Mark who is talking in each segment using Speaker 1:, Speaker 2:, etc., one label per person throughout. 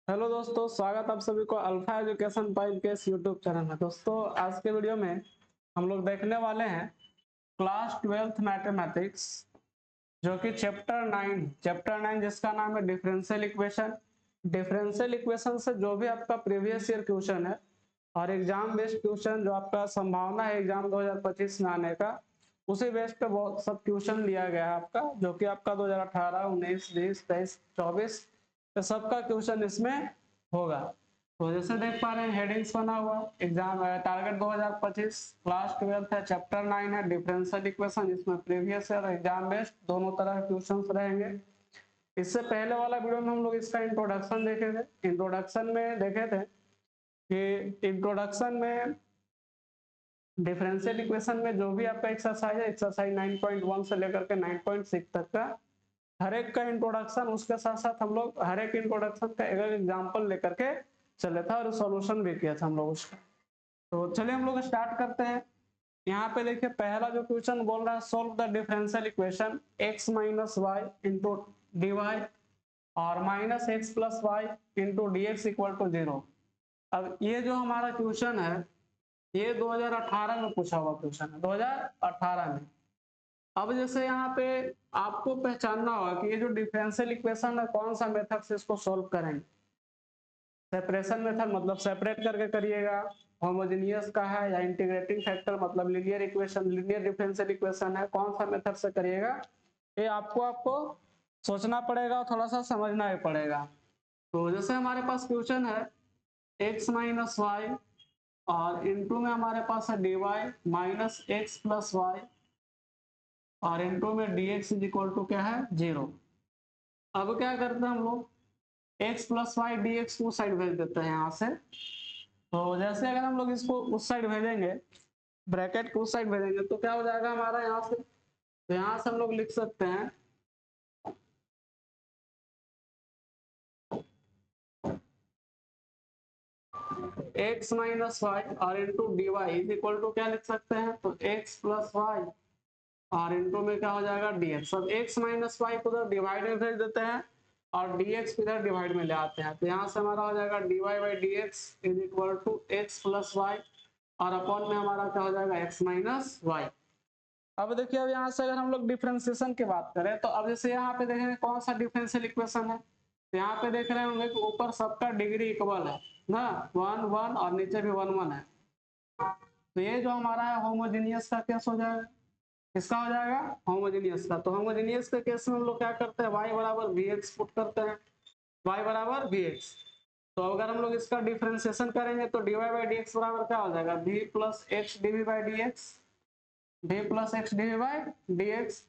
Speaker 1: Hello दोस्तों, स्वागत आप सभी को अल्फा एजुकेशन पॉइंट के इस यूट्यूब चैनल में। दोस्तों, आज के वीडियो में हम लोग देखने वाले हैं क्लास 12th मैथमेटिक्स, जो कि चैप्टर 9 जिसका नाम है डिफरेंशियल इक्वेशन। डिफरेंशियल इक्वेशन से जो भी आपका प्रीवियस ईयर क्वेश्चन है और एग्जाम बेस्ड क्वेश्चन जो आपका संभावना है एग्जाम 2025 में आने का, उसी बेस पे बहुत सब क्वेश्चन लिया गया है आपका, जो कि आपका 2018, 19, 20, 23, 24 तो सबका क्वेश्चन इसमें होगा। तो जैसे देख पा रहे हैं हेडिंग्स बना हुआ एग्जाम टारगेट 2025 क्लास 12th है, चैप्टर 9 है डिफरेंशियल इक्वेशन। इसमें प्रीवियस ईयर एग्जाम बेस्ड दोनों तरह के क्वेश्चंस रहेंगे। इससे पहले वाला वीडियो में हम लोग इसका इंट्रोडक्शन देखे थे। इंट्रोडक्शन में देखे थे कि इंट्रोडक्शन में डिफरेंशियल इक्वेशन में जो भी आपका एक्सरसाइज है, एक्सरसाइज 9.1 से लेकर के 9.6 तक का हर एक का इंट्रोडक्शन, उसके साथ साथ हम लोग हर एक इंट्रोडक्शन का एक एग्जांपल लेकर के चले था और सॉल्यूशन भी किया था हम लोग उसका। तो चलिए हम लोग स्टार्ट करते हैं। यहाँ पे देखिए पहला जो क्वेश्चन बोल रहा है, solve the differential equation x minus y into d y और minus x plus y into d x equal to 0। अब ये जो हमारा क्वेश्चन है ये 2018 में पूछा हुआ क्वेश्चन है, 2018 में। अब जैसे यहाँ पे आपको पहचानना होगा कि ये जो डिफरेंशियल इक्वेशन है कौन सा मेथड से इसको सोल्व करेंगे। सेपरेशन मेथड मतलब सेपरेट करके करिएगा, होमोजेनियस का है, या इंटीग्रेटिंग फैक्टर मतलब linear equation, linear differential equation है, कौन सा मेथड से करिएगा ये आपको सोचना पड़ेगा और थोड़ा सा समझना भी पड़ेगा। तो जैसे हमारे पास क्वेश्चन है x माइनस वाई और इनटू में हमारे पास है dy minus x plus y और इनटू में dx इज इक्वल टू क्या है 0। अब क्या करते हैं हम लोग x plus y d x को उस साइड भेज देते हैं यहाँ से। तो जैसे अगर हम लोग इसको उस साइड भेजेंगे, ब्रैकेट को उस साइड भेजेंगे तो क्या हो जाएगा हमारा यहाँ से, तो यहाँ से हम लोग लिख सकते हैं x माइनस वाई और into d y is equal to क्या लिख सकते हैं, तो x प्लस वाई और इंटू में क्या हो जाएगा dx। अब x माइनस वाई को उधर डिवाइड में भेज देते हैं और dx इधर डिवाइड में ले आते हैं, तो यहाँ से हमारा हो जाएगा dy by dx is equal to x plus y और अपॉन में हमारा क्या हो जाएगा x माइनस वाई। अब देखिए अब यहाँ से अगर हम लोग डिफरेंशिएशन की बात करें तो अब जैसे यहाँ पे देखेंगे कौन सा डिफरेंशियल इक्वेशन है, तो यहाँ पे देख रहे होंगे कि ऊपर सबका डिग्री इक्वल है ना, 1 1 और नीचे भी 1 1 है। तो ये जो हमारा है होमोजेनियस का केस हो जाएगा, किसका हो जाएगा होमोजेनियस का। तो होमोजेनियस के केस में हम लोग क्या करते हैं y बराबर vx पुट करते हैं, y बराबर vx। तो अगर हम लोग इसका डिफरेंशिएशन करेंगे तो dy बाई dx बराबर क्या हो जाएगा v plus x dv by dx, v plus x dv by dx।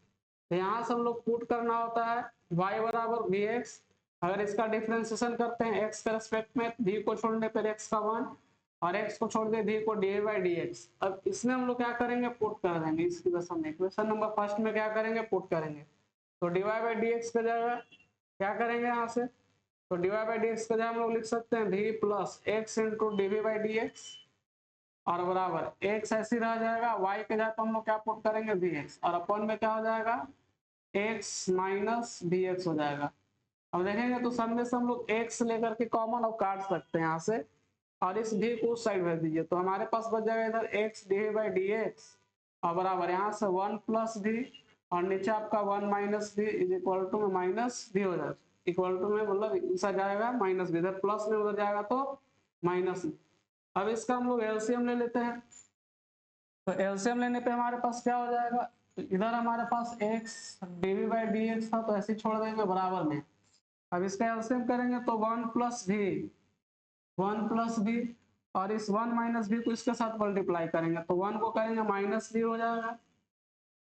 Speaker 1: यहाँ से हम लोग पुट करना होता है y बराबर vx। अगर इसका डिफरेंशिएशन करते हैं x के रेस्पेक्ट में, v को छोड़ने पर x का 1 और x को छोड़ दे v को डी बाई डी एक्स। अब इसमें हम लोग क्या करेंगे पुट कर देंगे इसकी दशा में, इक्वेशन नंबर फर्स्ट में क्या करेंगे पुट करेंगे। तो डी बाई डी एक्स का जगह क्या करेंगे यहाँ से, तो डी बाई डी एक्स का जगह हम लोग लिख सकते हैं v plus x into D by d x और बराबर एक्स ऐसी रह जाएगा, y के जगह हम लोग क्या पुट करेंगे vx और अपॉन में क्या हो जाएगा x माइनस vx हो जाएगा। अब देखेंगे तो सब में से हम लोग x लेकर के कॉमन और काट सकते हैं यहाँ से और इस v को उस साइड भेज दीजिए, तो हमारे पास बच जाएगा इधर x D by d x और बराबर यहाँ से 1 प्लस v और नीचे आपका 1 minus v is equal to minus v हो जाएगा। इक्वल टू में मतलब इधर जाएगा माइनस v, इधर प्लस में उधर जाएगा तो माइनस। अब इसका हम लोग एलसीएम ले लेते हैं, तो एलसीएम लेने पे हमारे पास क्या हो जाएगा, तो इधर हमारे पास x dv बाई dx था तो ऐसे ही छोड़ देंगे बराबर में। अब इसका एलसीएम करेंगे तो 1 प्लस v, 1 प्लस v और इस 1 माइनस v को इसके साथ मल्टीप्लाई करेंगे तो 1 को करेंगे माइनस v हो जाएगा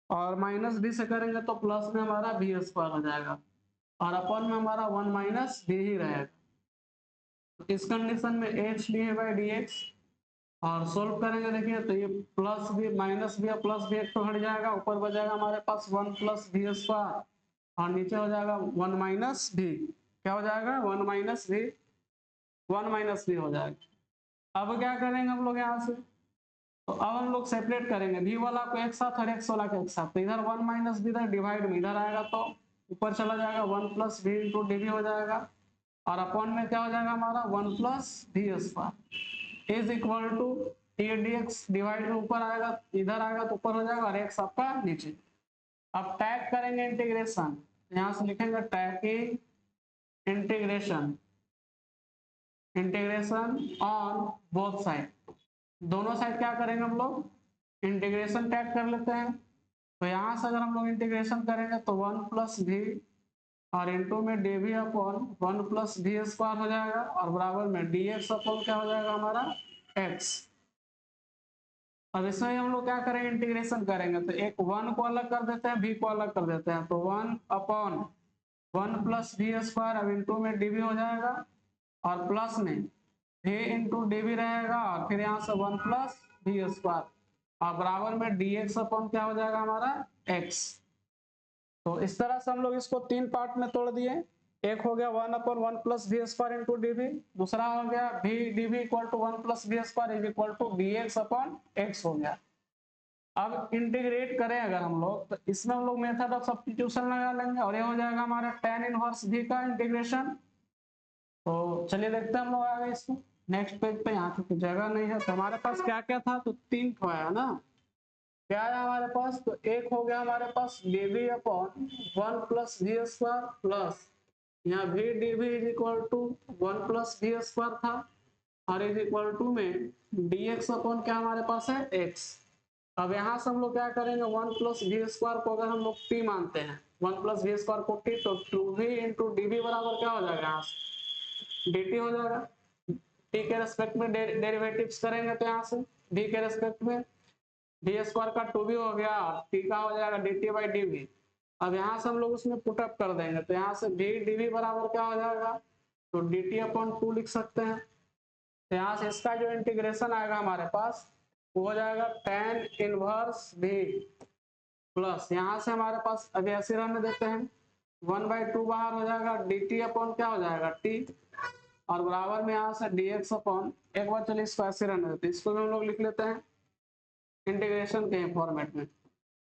Speaker 1: और माइनस v से करेंगे तो प्लस में हमारा v स्क्वायर हो जाएगा और अपॉन में हमारा 1 माइनस v ही रहेगा। तो इस कंडीशन में h D by d x और सोल्व करेंगे देखिए तो ये प्लस भी माइनस भी प्लस भी एक तो हट जाएगा, ऊपर बचेगा हमारे पास 1 प्लस भी स्क्वायर और नीचे हो जाएगा 1 माइनस भी, क्या हो जाएगा 1 माइनस भी, 1 माइनस भी हो जाएगा। अब क्या करेंगे हम लोग यहाँ से, तो अब हम लोग सेपरेट करेंगे v वाला को एक साथ और x वाला को एक साथ, तो इधर 1 माइनस भी इधर डिवाइड में इधर आएगा तो ऊपर चला जाएगा 1 प्लस भी इंटू डी हो जाएगा और अपॉन में क्या हो जाएगा हमारा 1 plus v square is equal to t d x divide में ऊपर आएगा, इधर आएगा तो ऊपर हो जाएगा और एक्स आपका नीचे। अब टैग करेंगे इंटीग्रेशन, यहां से लिखेंगे tag integration, integration on both side, दोनों साइड क्या करेंगे हम लोग इंटीग्रेशन टैग कर लेते हैं। तो यहां से अगर हम लोग इंटीग्रेशन करेंगे तो 1 प्लस वी और इंटू में d v upon 1 plus v square हो जाएगा और बराबर में डी एक्स अपॉन क्या हो जाएगा हमारा एक्स। अब इसमें हम लोग क्या करेंगे इंटीग्रेशन करेंगे तो एक 1 को अलग कर देते हैं, v को अलग कर देते हैं, तो 1 अपॉन 1 प्लस वी स्क्वायर अब इंटू में डी वी हो जाएगा और प्लस में v इंटू डी वी रहेगा और फिर यहाँ से 1 प्लस वी स्क्वायर और बराबर में डी एक्स अपॉन क्या हो जाएगा हमारा x। तो इस तरह से हम लोग इसको 3 पार्ट में तोड़ दिए, एक हो गया 1 upon 1 plus v square into d v, दूसरा हो गया v d v equal to 1 plus v square is equal to d x upon x हो गया। अब इंटीग्रेट करें अगर हम लोग तो इसमें हम लोग मेथड ऑफ सब्स्टिट्यूशन लगा लेंगे और ये हो जाएगा हमारा tan इनवर्स v का इंटीग्रेशन। तो चलिए देखते हैं हम लोग आगे इसको नेक्स्ट पेज पे, यहाँ की जगह नहीं है तो हमारे पास क्या क्या था, तो 3 आया ना, क्या आया हमारे पास, तो एक हो गया हमारे पास dv upon 1 plus v square plus यहाँ v dv is equal to 1 plus v square था और इज इक्वल टू में dx अपॉन क्या हमारे पास है x। अब यहाँ से हम लोग क्या करेंगे 1 प्लस वी स्क्वायर को अगर हम लोग t मानते हैं 1 प्लस वी स्क्वायर को t तो 2v इंटू dv बराबर क्या हो जाएगा यहाँ से dt हो जाएगा। t के रेस्पेक्ट में डेरिवेटिव्स करेंगे तो यहाँ से v के रेस्पेक्ट में डी स्क्वायर का 2v हो गया और t का हो जाएगा dt बाई dv। अब यहाँ से हम लोग उसमें पुटअप कर देंगे तो यहाँ से v dv बराबर क्या हो जाएगा, तो dt अपॉन 2 लिख सकते हैं। तो यहाँ से इसका जो इंटीग्रेशन आएगा हमारे पास वो हो जाएगा tan इनवर्स v प्लस यहाँ से हमारे पास अभी ऐसे रहने देते हैं 1/2 बाहर हो जाएगा dt अपॉन क्या हो जाएगा t और बराबर में यहाँ से dx अपॉन, एक बार चलिए इसको ऐसे रहने देते हैं, इसको भी हम लोग लिख लेते हैं इंटीग्रेशन के फॉर्मेट में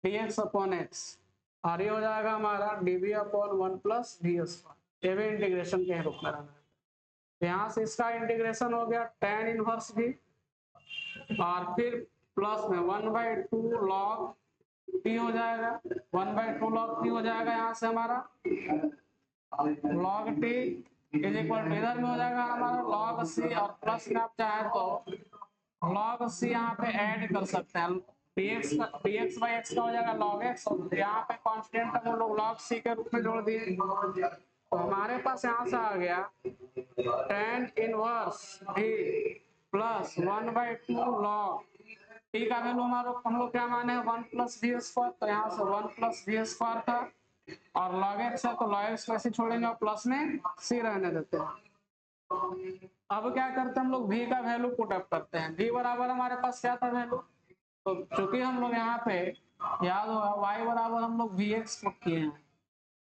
Speaker 1: dx अपॉन x और ये हो जाएगा हमारा dv upon 1 plus v square, ये भी इंटीग्रेशन के रूप में रहना है। यहाँ से इसका इंटीग्रेशन हो गया tan इनवर्स v और फिर प्लस में 1/2 log t हो जाएगा, 1/2 log t हो जाएगा यहाँ से हमारा log t is equal to इधर में हो जाएगा हमारा log c और प्लस में आप चाहे तो log c यहाँ पे ऐड कर सकते हैं, dx बाई x का हो जाएगा log x और यहाँ पे कांस्टेंट हम लोग log c के रूप में जोड़ दिए तो हमारे पास यहाँ से आ गया tan inverse v plus 1/2 log t का वैल्यू हमारा हम लोग क्या माने 1 प्लस वी स्क्वायर, तो यहाँ से 1 प्लस वी स्क्वायर था और log x है तो log x कैसे छोड़ेंगे और प्लस में c रहने देते हैं। अब क्या करते हैं हम लोग v का वैल्यू पुट अप करते हैं, v बराबर हमारे पास क्या था वैल्यू, तो चूंकि हम लोग यहाँ पे याद होगा y बराबर हम लोग vx पुट किए हैं,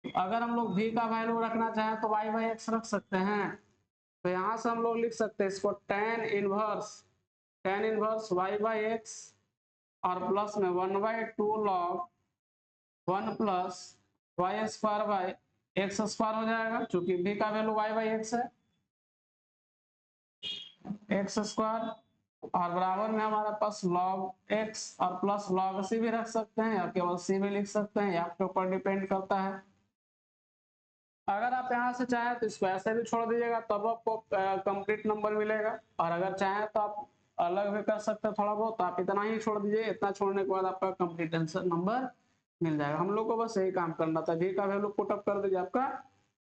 Speaker 1: अगर हम लोग v का वैल्यू रखना चाहें तो y बाई x रख सकते हैं। तो यहाँ से हम लोग लिख सकते हैं इसको tan inverse y by x और प्लस में 1/2 log 1 plus y square by x square हो जाएगा, चूंकि v का वैल्यू y बाई x है एक्स स्क्वायर और बराबर में हमारे पास log x और प्लस log c भी रख सकते हैं या केवल c भी लिख सकते हैं, आपके ऊपर डिपेंड करता है। अगर आप यहाँ से चाहें तो इसको ऐसे भी छोड़ दीजिएगा तब आपको कंप्लीट नंबर मिलेगा और अगर चाहें तो आप अलग भी कर सकते हैं थोड़ा बहुत, तो आप इतना ही छोड़ दीजिए, इतना छोड़ने के बाद आपका कंप्लीट आंसर नंबर मिल जाएगा। हम लोग को बस यही काम करना था, v का वैल्यू पुट अप कर दीजिए आपका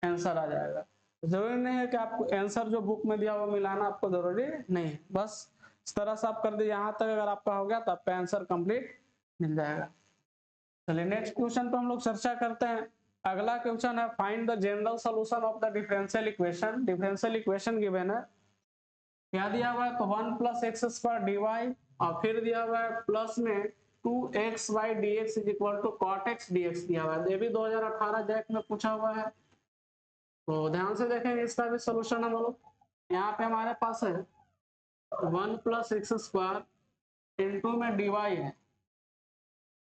Speaker 1: आंसर आ जाएगा। जरूरी नहीं है कि आपको आंसर जो बुक में दिया हुआ मिलाना आपको जरूरी नहीं है, बस इस तरह से आप कर दीजिए, यहाँ तक अगर आपका हो गया तो आपका आंसर कंप्लीट मिल जाएगा। चलिए नेक्स्ट क्वेश्चन पे हम लोग चर्चा करते हैं। अगला क्वेश्चन है find the general solution of the differential equation. Differential equation given है, क्या दिया हुआ है, तो 1 plus x square d y और फिर दिया हुआ है प्लस में 2x by d x is equal to cot x d x दिया हुआ है, ये भी 2018 जैक में पूछा हुआ है। तो ध्यान से देखेंगे इसका भी सोल्यूशन हम लोग, यहाँ पे हमारे पास है 1 प्लस एक्स स्क्वायर इंटू में डी वाई है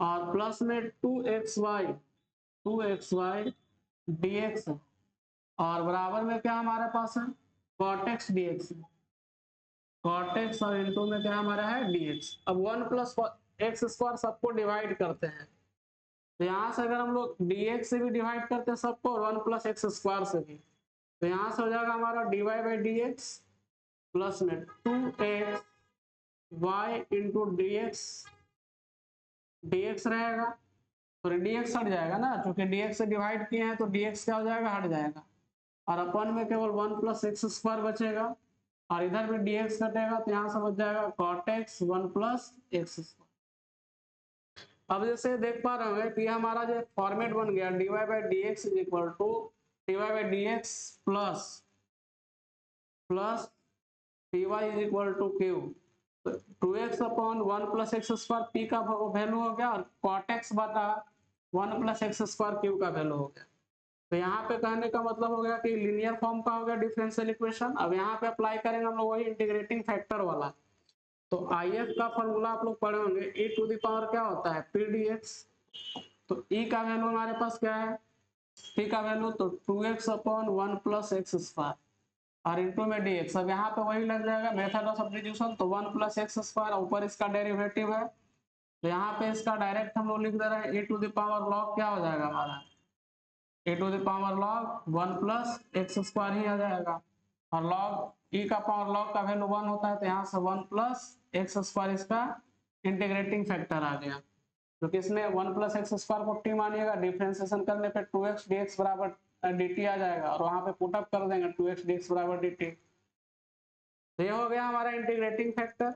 Speaker 1: और प्लस में 2xy dx है और बराबर में क्या हमारे पास है cot x dx, cot x और इनटू में क्या हमारा है dx। अब 1 प्लस एक्स स्क्वायर सबको डिवाइड करते हैं, तो यहाँ से अगर हम लोग dx से भी डिवाइड करते हैं सबको और 1 प्लस एक्स स्क्वायर से भी, तो यहाँ से हो जाएगा हमारा dy by d x plus में 2x y into d x रहेगा, तो dx हट जाएगा ना, क्योंकि dx से डिवाइड किए हैं तो dx क्या हो जाएगा, हट जाएगा, और अपन में केवल 1 प्लस एक्स स्क्वायर बचेगा, और इधर भी dx कटेगा तो यहाँ से बच जाएगा cot x 1 plus x square. अब जैसे देख पा रहे होंगे कि हमारा जो फॉर्मेट बन गया dy by d x is equal to dy by d x plus dy is equal to q, two x upon 1 plus x square p का वैल्यू हो गया, और cot x बटा 1 प्लस एक्स स्क्वायर क्यू का value हो गया। तो यहाँ पे कहने का मतलब हो गया कि लीनियर फॉर्म का हो गया डिफरेंशियल इक्वेशन। अब यहाँ पे अप्लाई करेंगे हम लोग वही इंटीग्रेटिंग फैक्टर वाला, तो IF का फॉर्मूला आप लोग पढ़े होंगे, e टू द पावर क्या होता है p dx, तो e का वैल्यू हमारे पास क्या है, p का वैल्यू तो 2x upon 1 plus x square और इंटू में dx। अब यहाँ पे वही लग जाएगा मेथड ऑफ सब्स्टिट्यूशन, तो 1 प्लस एक्स स्क्वायर ऊपर इसका डेरिवेटिव है, तो यहाँ पे इसका डायरेक्ट हम लोग लिख दे रहे हैं e to the power log क्या हो जाएगा हमारा, a to the power log 1 plus x square ही आ जाएगा, और लॉग ई का पावर लॉग का वैल्यू 1 होता है, तो यहाँ से 1 प्लस एक्स स्क्वायर इसका इंटीग्रेटिंग फैक्टर आ गया, क्योंकि इसमें 1 प्लस एक्स स्क्वायर को टी मानिएगा, डिफरेंशिएशन करने पे 2x dx बराबर dt आ जाएगा, और वहां पे पुट अप कर देंगे 2x dx बराबर dt। तो ये हो गया हमारा इंटीग्रेटिंग फैक्टर।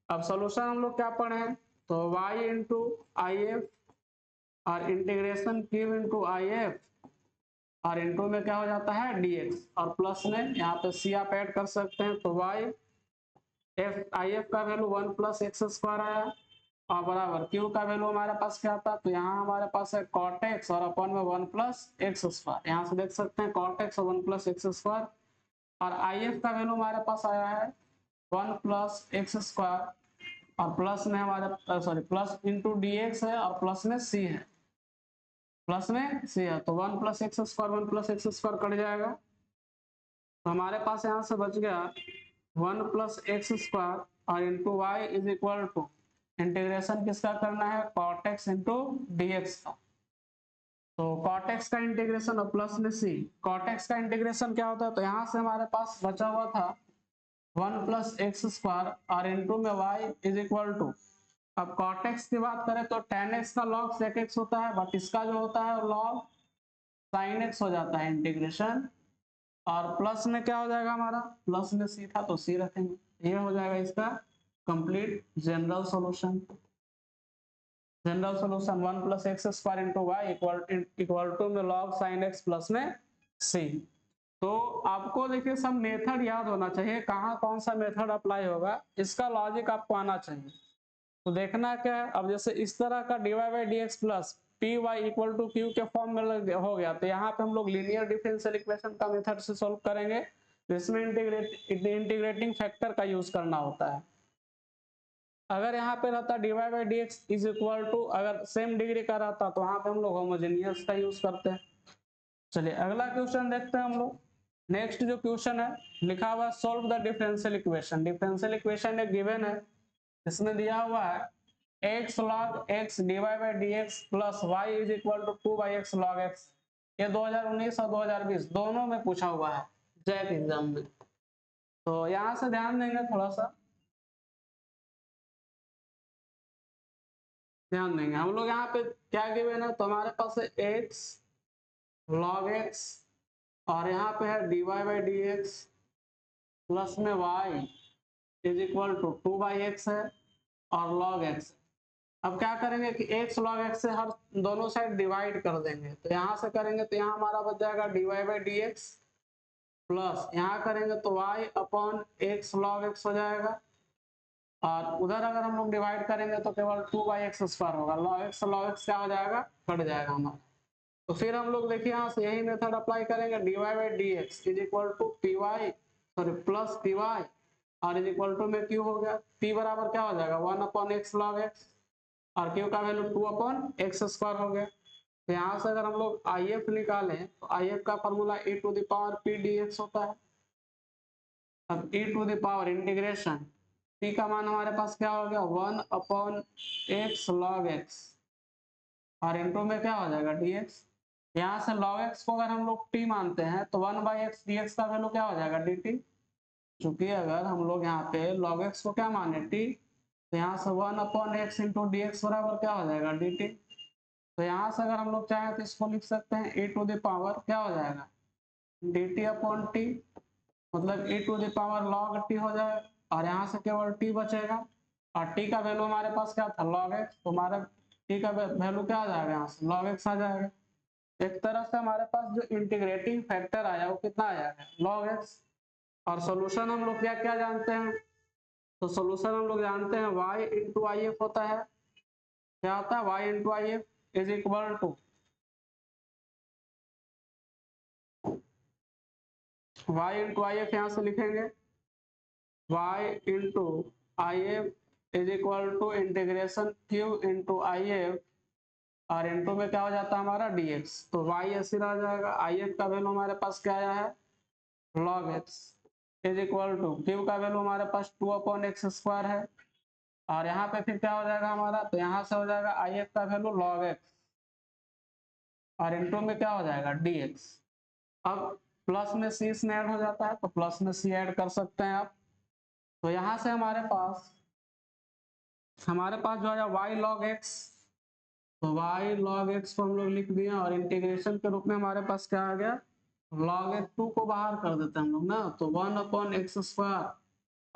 Speaker 1: अब सॉल्यूशन हम लोग क्या पढ़े हैं, तो y इंटू आई एफ और integration Q into I F और इनटू में क्या हो जाता है dx, और प्लस में यहाँ पे c आप ऐड कर सकते हैं, तो y एफ आई एफ का वैल्यू 1 प्लस एक्स स्क्वायर आया, और बराबर q का वैल्यू हमारे पास क्या था, तो यहाँ हमारे पास है cot x और अपन में 1 प्लस एक्स स्क्वायर, यहाँ से देख सकते हैं cot x और 1 प्लस एक्स स्क्वायर, और आई एफ का वैल्यू हमारे पास आया है 1 प्लस एक्स स्क्वायर, और प्लस में हमारे sorry plus into d x है, और प्लस में c है, प्लस में c है, तो 1 plus x square 1 plus x square cut जाएगा, तो हमारे पास यहाँ से बच गया 1 प्लस एक्स स्क्वायर और into y is equal to integration किसका करना है cot x into d x का, तो cot x का इंटीग्रेशन और प्लस में c, cot x का इंटीग्रेशन क्या होता है, तो यहाँ से हमारे पास बचा हुआ था 1 प्लस एक्स स्क्वायर और इंटू में y इज इक्वल टू, अब cot x की बात करें तो tan x का log sec x होता है, बट इसका जो होता है log sin x हो जाता है इंटीग्रेशन, और प्लस में क्या हो जाएगा हमारा, प्लस में c था तो c रखेंगे, ये हो जाएगा इसका complete general solution. General solution 1 plus x square into y equal to में log sin x प्लस में c। तो आपको देखिए सब मेथड याद होना चाहिए, कहाँ कौन सा मेथड अप्लाई होगा, इसका लॉजिक आपको आना चाहिए। तो देखना क्या है, अब जैसे इस तरह का dy by d x plus p y equal to q के फॉर्म में हो गया, तो यहाँ पे हम लोग लीनियर डिफरेंशियल इक्वेशन का मेथड से सॉल्व करेंगे, तो इसमें इंटीग्रेटिंग फैक्टर का यूज करना होता है। अगर यहाँ पे रहता dy by d x is equal to, अगर सेम डिग्री का रहता तो वहां पे हम लोग होमोजेनियस का यूज करते हैं। चलिए अगला क्वेश्चन देखते हैं हम लोग। नेक्स्ट जो क्वेश्चन है लिखा हुआ solve the differential equation. Differential equation एक गिवन है, इसमें दिया हुआ है x log x dy by d x plus y is equal to 2 by x log x। ये 2019 और 2020 दोनों में पूछा हुआ है जैक एग्जाम में, तो यहाँ से ध्यान देंगे, थोड़ा सा ध्यान देंगे हम लोग। यहाँ पे क्या गिवन है, तो हमारे पास है x log x और यहाँ पे है dy by d x plus में y is equal to 2 by x है और log x। अब क्या करेंगे कि x log x से हर दोनों साइड डिवाइड कर देंगे, तो यहाँ से करेंगे तो यहाँ हमारा बच जाएगा dy by d x plus यहाँ करेंगे तो y upon x log x हो जाएगा, और उधर अगर हम लोग डिवाइड करेंगे तो केवल 2 बाई एक्स स्क्वायर होगा, log x क्या हो जाएगा, कट जाएगा हमारा। तो फिर हम लोग देखिए यहाँ से यही मेथड अप्लाई करेंगे, dy by d x is equal to p y sorry plus p y और इज इक्वल टू में q हो गया, p बराबर क्या हो जाएगा 1 अपॉन एक्स log x और q का वैल्यू 2 अपॉन एक्स स्क्वायर हो गया। तो यहाँ से अगर हम लोग आई एफ निकालें तो आई एफ का formula e to the power p dx होता है। अब e to the power integration p का मान हमारे पास क्या हो गया 1/x log x, और इंटू में क्या हो जाएगा dx। यहाँ से log x को अगर हम लोग t मानते हैं तो 1/x dx का वैल्यू क्या हो जाएगा dt। चूंकि अगर हम लोग यहाँ पे log x को क्या माने t, तो यहाँ से 1/x इंटू dx बराबर क्या हो जाएगा dt। तो यहाँ से अगर हम लोग चाहें तो इसको लिख सकते हैं e टू द पावर क्या हो जाएगा dt अपॉन t, मतलब e to the power log t हो जाएगा, और यहाँ से केवल t बचेगा, और t का वैल्यू हमारे पास क्या था log x, तो हमारा t का वैल्यू क्या आ जाएगा यहाँ से log x आ जाएगा। एक तरह से हमारे पास जो इंटीग्रेटिंग फैक्टर आया वो कितना आया है log x। और सॉल्यूशन हम लोग क्या क्या जानते हैं, तो सॉल्यूशन हम लोग जानते हैं y इंटू आई एफ होता है। क्या होता है y into I F is equal to y into I F, यहाँ से लिखेंगे y into I F is equal to integration q into I F, और इंटू में क्या हो जाता है हमारा dx। तो y ऐसे रह जाएगा, आई एफ का वैल्यू हमारे पास क्या आया है log x is equal to q का वैल्यू हमारे पास 2/x² है, और यहाँ पे फिर क्या हो जाएगा हमारा, तो यहाँ से हो जाएगा आई एफ का वैल्यू log x, और इंटू में क्या हो जाएगा dx। अब प्लस में c इसमें ऐड हो जाता है तो प्लस में c ऐड कर सकते हैं आप। तो यहाँ से हमारे पास जो है y log x, तो y log x को हम लोग लिख दिए, और इंटीग्रेशन के रूप में हमारे पास क्या आ गया log x, 2 को बाहर कर देते हैं हम लोग ना, तो 1/x²,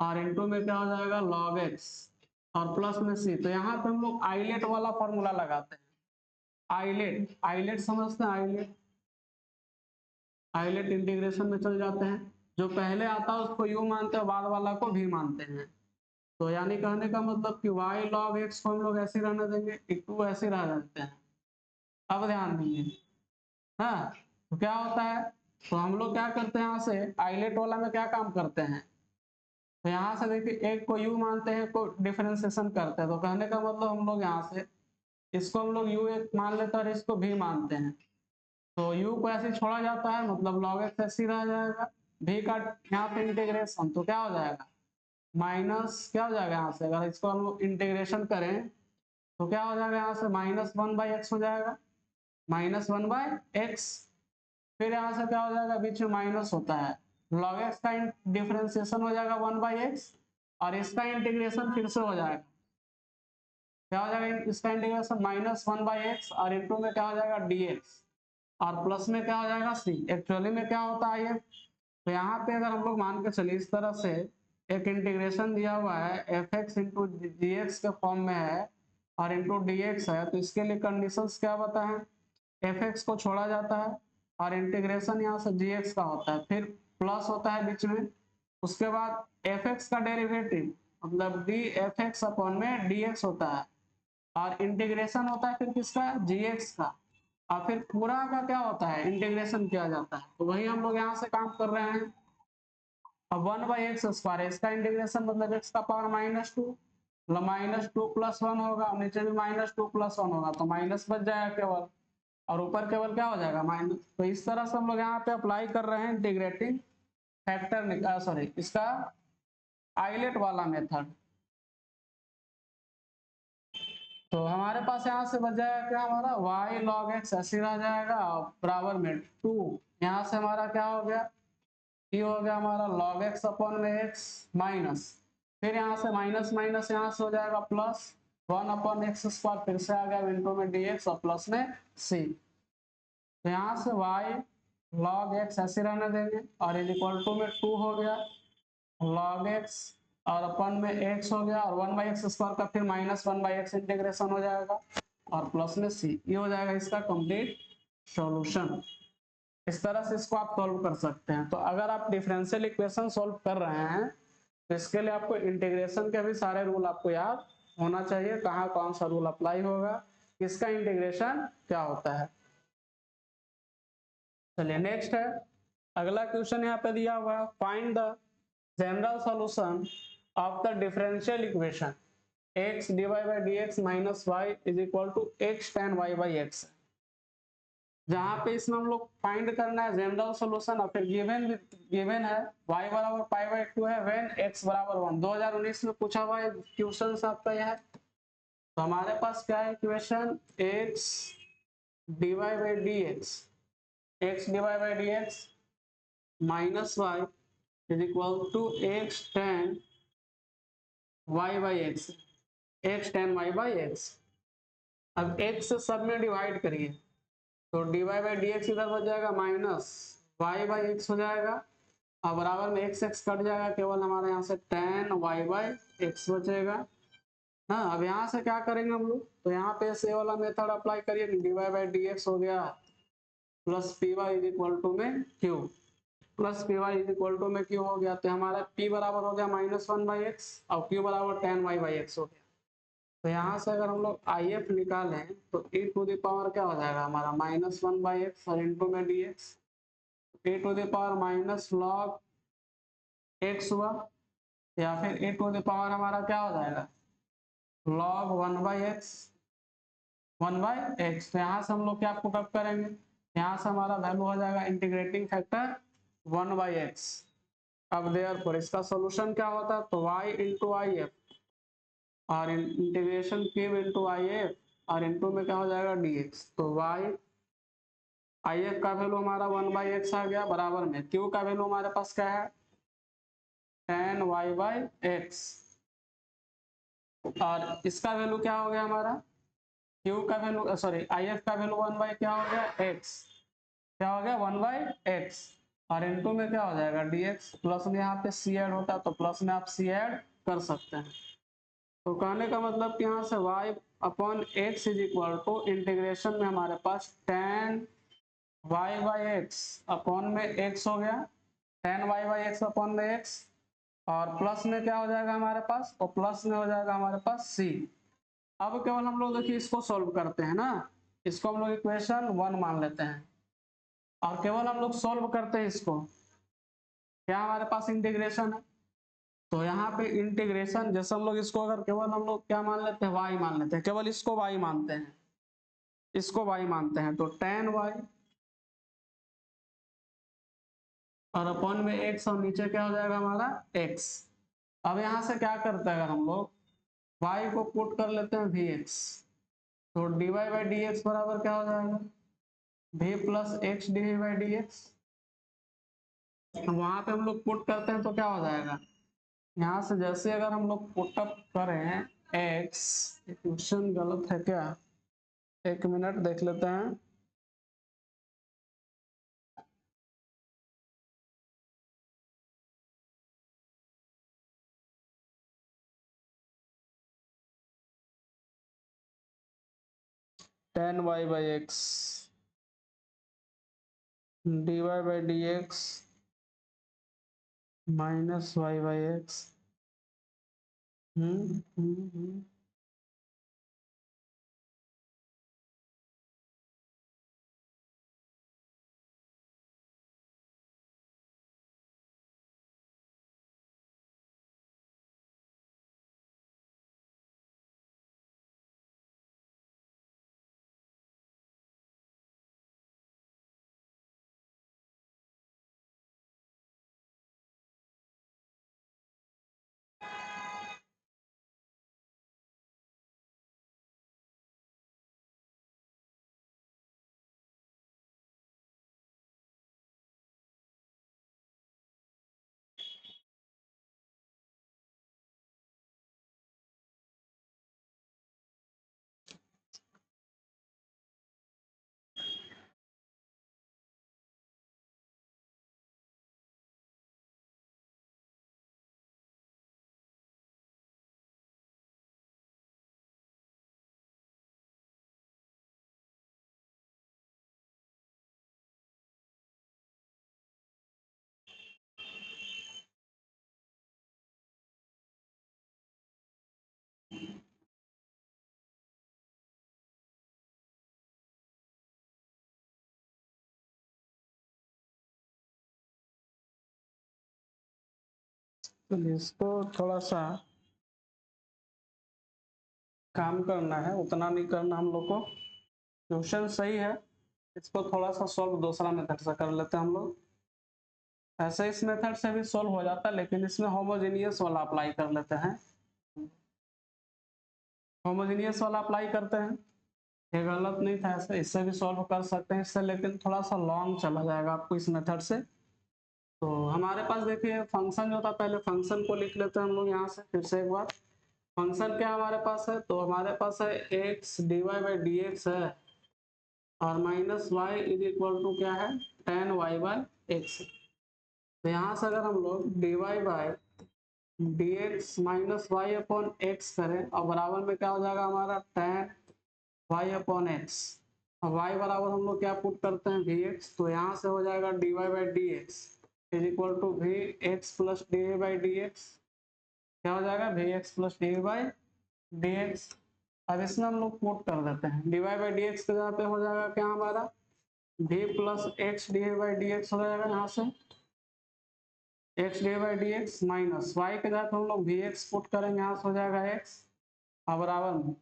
Speaker 1: और इंटू में क्या हो जाएगा log x, और प्लस में c। तो यहाँ पे हम लोग आइलेट वाला फॉर्मूला लगाते हैं, आइलेट समझते हैं, आइलेट इंटीग्रेशन में चल जाते हैं, जो पहले आता है उसको u मानते हैं, बाद वाला को v मानते हैं। तो यानी कहने का मतलब कि y log x को हम लोग ऐसे रहने देंगे, 2 ऐसे रह जाते हैं। अब ध्यान देंगे, हाँ तो क्या होता है, तो हम लोग क्या करते हैं यहाँ से आइलेट वाला में क्या काम करते हैं, तो यहाँ से देखिए एक को u मानते हैं, को डिफरेंशिएशन करते हैं, तो कहने का मतलब हम लोग यहाँ से इसको हम लोग u एक मान लेते हैं और इसको v मानते हैं, तो u को ऐसे छोड़ा जाता है, मतलब log x ऐसे रह जाएगा, v का यहाँ पे इंटीग्रेशन तो क्या हो जाएगा माइनस, क्या हो जाएगा यहाँ से अगर इसको हम लोग इंटीग्रेशन करें तो क्या हो जाएगा यहाँ से -1/x हो जाएगा, -1/x। फिर यहाँ से क्या हो जाएगा, बीच में माइनस होता है, log x का डिफरेंशिएशन हो जाएगा 1/x, और इसका इंटीग्रेशन फिर से हो जाएगा, क्या हो जाएगा इसका इंटीग्रेशन -1/x, और इंटू में क्या हो जाएगा dx, और प्लस में क्या हो जाएगा c। एक्चुअली में क्या होता है ये, तो यहाँ पे अगर हम लोग मान के चलिए इस तरह से एक इंटीग्रेशन दिया हुआ है fx इंटू dx के फॉर्म में है, और इंटू dx है, तो इसके लिए कंडीशंस क्या बताएं, fx को छोड़ा जाता है, और इंटीग्रेशन यहाँ से gx का होता है, फिर प्लस होता है बीच में, उसके बाद fx का डेरिवेटिव मतलब dfx अपॉन में dx होता है, और इंटीग्रेशन होता है फिर किसका gx का, और फिर पूरा का क्या होता है इंटीग्रेशन किया जाता है। तो वही हम लोग यहाँ से काम कर रहे हैं। अब 1/x² है, इसका इंटीग्रेशन मतलब x का पावर -2, -2 + 1 होगा, नीचे भी -2 + 1 होगा, तो माइनस बच जाएगा केवल, और ऊपर केवल क्या हो जाएगा माइनस। तो इस तरह से हम लोग यहाँ पे अप्लाई कर रहे हैं इंटीग्रेटिंग फैक्टर, सॉरी इसका आइलेट वाला मेथड। तो हमारे पास यहाँ से बच जाएगा क्या हमारा y log x ऐसे रह जाएगा, बराबर में 2, यहाँ से हमारा क्या हो गया, ये हो गया हमारा log x अपॉन में x माइनस, फिर यहाँ से माइनस माइनस यहाँ से हो जाएगा प्लस 1/x², फिर से आ गया इंटू में dx, और प्लस में c। तो यहाँ से y log x ऐसे रहने देंगे, और इज इक्वल टू में 2 हो गया log x, और अपन में x हो गया, और 1/x² का फिर -1/x इंटीग्रेशन हो जाएगा, और प्लस में c। ये हो जाएगा इसका कंप्लीट सॉल्यूशन। इस तरह से इसको आप सॉल्व कर सकते हैं। तो अगर आप डिफरेंशियल इक्वेशन सॉल्व कर रहे हैं तो इसके लिए आपको इंटीग्रेशन के भी सारे रूल आपको याद होना चाहिए, कहाँ कौन सा रूल अप्लाई होगा, किसका इंटीग्रेशन क्या होता है। चलिए नेक्स्ट है, अगला क्वेश्चन यहाँ पे दिया हुआ है, find the general solution of the differential equation x dy by dx minus y is equal to x tan y by x। जहां पे इसमें हम लोग फाइंड करना है जनरल सॉल्यूशन और फिर गिवन है y बराबर पाई बाई 2 है व्हेन x बराबर 1। 2019 में पूछा हुआ है क्वेश्चन आपका यह है। तो हमारे पास क्या है equation x divide by d x divide by d x minus y is equal to x ten y by x ten y by x. अब x से सब में डिवाइड करिए तो d y by d x इधर हो जाएगा minus y by x हो जाएगा और बराबर में एक्स एक्स कट जाएगा, केवल हमारे यहाँ से टेन वाई बाई एक्स बचेगा। हाँ, अब यहाँ से क्या करेंगे हम लोग, तो यहाँ पे से वाला मेथड अप्लाई करिए, d y by d x हो गया plus p y is equal to में q, plus p y is equal to में क्यू हो गया। तो हमारा पी बराबर हो गया माइनस वन बाई एक्स और क्यू बराबर टेन वाई बाई एक्स हो गया। तो यहाँ से अगर हम लोग आई एफ निकालें तो e टू द पावर क्या हो जाएगा हमारा माइनस वन बाई एक्स और इंटू में d x, e to the power minus log x हुआ या फिर ए टू द पावर हमारा क्या हो जाएगा log one by x, one by x. तो यहाँ से हम लोग क्या पुटअप करेंगे, यहाँ से हमारा वैल्यू हो जाएगा integrating factor one by x. अब देयरफॉर इसका सॉल्यूशन क्या होता है, तो y इंटू आई एफ और integration cube into I F और इंटू में क्या हो जाएगा dx। तो y आई एफ का वैल्यू हमारा वन बाई एक्स आ गया बराबर में q का वैल्यू हमारे पास क्या है टेन वाई बाई एक्स और इसका वैल्यू क्या हो गया हमारा q का वैल्यू सॉरी आई एफ का वैल्यू वन बाई क्या हो गया x, क्या हो गया वन बाई एक्स और इनटू में क्या हो जाएगा dx, प्लस में यहाँ पे c ऐड होता है तो प्लस में आप c ऐड कर सकते हैं। तो कहने का मतलब कि यहाँ से y upon x is equal to integration में हमारे पास ten y by x upon में x हो गया, ten y by x upon में x और प्लस में क्या हो जाएगा हमारे पास, तो प्लस में हो जाएगा हमारे पास c। अब केवल हम लोग देखिए इसको सॉल्व करते हैं ना, इसको हम लोग इक्वेशन वन मान लेते हैं और केवल हम लोग सॉल्व करते हैं इसको, क्या हमारे पास इंटीग्रेशन है तो यहाँ पे इंटीग्रेशन जैसे हम लोग इसको अगर केवल हम लोग क्या मान लेते हैं y मान लेते हैं, केवल इसको y मानते हैं, इसको y मानते हैं तो टेन वाई और अपॉन में x और नीचे क्या हो जाएगा हमारा x। अब यहाँ से क्या करते हैं अगर हम लोग y को पुट कर लेते हैं vx तो dy बाई dx बराबर क्या हो जाएगा v plus x d by d x. वहां पे हम लोग पुट करते हैं तो क्या हो जाएगा, यहाँ से जैसे अगर हम लोग पुटअप करें x, क्वेश्चन गलत है क्या, एक मिनट देख लेते हैं। Ten y by x d y by d x minus y by x. तो इसको थोड़ा सा काम करना है, उतना नहीं करना हम लोग को, क्वेश्चन सही है इसको थोड़ा सा सॉल्व दूसरा मेथड से कर लेते हैं हम लोग। ऐसे इस मेथड से भी सॉल्व हो जाता है, लेकिन इसमें होमोजेनियस वाला अप्लाई कर लेते हैं। होमोजेनियस वाला अप्लाई करते हैं, ये गलत नहीं था, ऐसे इससे भी सॉल्व कर सकते हैं इससे, लेकिन थोड़ा सा लॉन्ग चला जाएगा आपको इस मेथड से। तो हमारे पास देखिए फंक्शन जो था, पहले फंक्शन को लिख लेते हैं हम लोग यहाँ से फिर से एक बार। फंक्शन क्या हमारे पास है, तो हमारे पास है x d y by d x है, और minus y is equal to क्या है, टेन वाई बाई एक्स। तो यहाँ से अगर हम लोग d y by d x minus y upon x करें, और बराबर में क्या हो जाएगा हमारा, टेन वाई अपॉन एक्स। और वाई बराबर हम लोग क्या पुट करते हैं, वी एक्स। तो यहाँ से हो जाएगा d y by d x is equal to v x plus d y by d x. क्या हो जाएगा, v x plus d y by d x. अब इसमें हम लोग पुट कर देते हैं, d y by d x के जगह पे हो जाएगा क्या हमारा, v plus x d y by d x हो जाएगा यहाँ से, x d by d x minus Y के जगह पे हम लोग वी एक्स पुट करेंगे, यहाँ से हो जाएगा एक्स, और बराबर में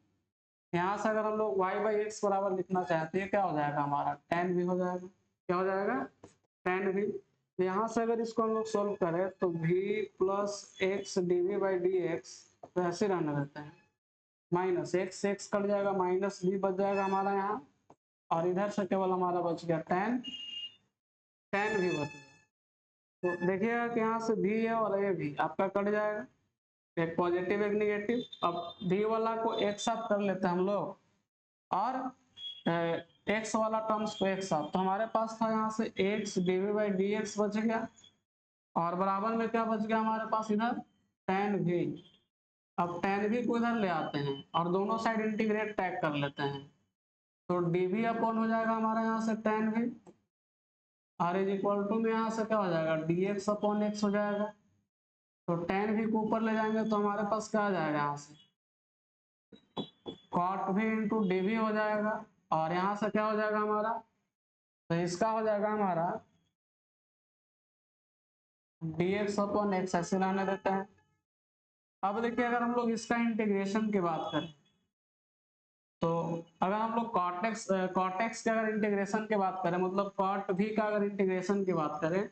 Speaker 1: यहाँ से अगर हम लोग वाई बाई एक्स बराबर लिखना चाहते हैं, क्या हो जाएगा हमारा, टेन भी हो जाएगा। क्या हो जाएगा, टेन भी। तो यहाँ से अगर इसको हम लोग सोल्व करें तो v plus x d v by d x, तो ऐसे रहने देते हैं, माइनस एक्स एक्स कट जाएगा, माइनस भी बच जाएगा हमारा यहाँ, और इधर से केवल हमारा बच गया टेन, टेन भी बच गया। तो देखिएगा कि यहाँ से भी है और ये भी आपका कट जाएगा, एक पॉजिटिव एक निगेटिव। अब भी वाला को एक साथ कर लेते हैं हम लोग, और एक्स वाला टर्म्स को एक साथ। तो हमारे पास था यहाँ से x d v by d x बच गया, और बराबर में क्या बच गया हमारे पास इधर, टेन भी। अब टेन भी को इधर ले आते हैं और दोनों साइड इंटीग्रेट टैग कर लेते हैं, तो डी भी अपॉन हो जाएगा हमारा यहाँ से टेन भी, आर इज इक्वल टू में यहाँ से क्या हो जाएगा, डी एक्स अपॉन एक्स हो जाएगा। तो टेन भी को ऊपर ले जाएंगे तो हमारे पास क्या आ जाएगा, यहाँ से कॉट भी इंटू डी भी हो जाएगा, और यहाँ से क्या हो जाएगा हमारा, तो इसका हो जाएगा हमारा डी एक्स अपॉन एक्स, ऐसे रहने देते हैं। अब देखिए अगर हम लोग इसका इंटीग्रेशन की बात करें, तो अगर हम लोग कॉटेक्स के अगर इंटीग्रेशन की बात करें, मतलब कॉट भी का अगर इंटीग्रेशन की बात करें,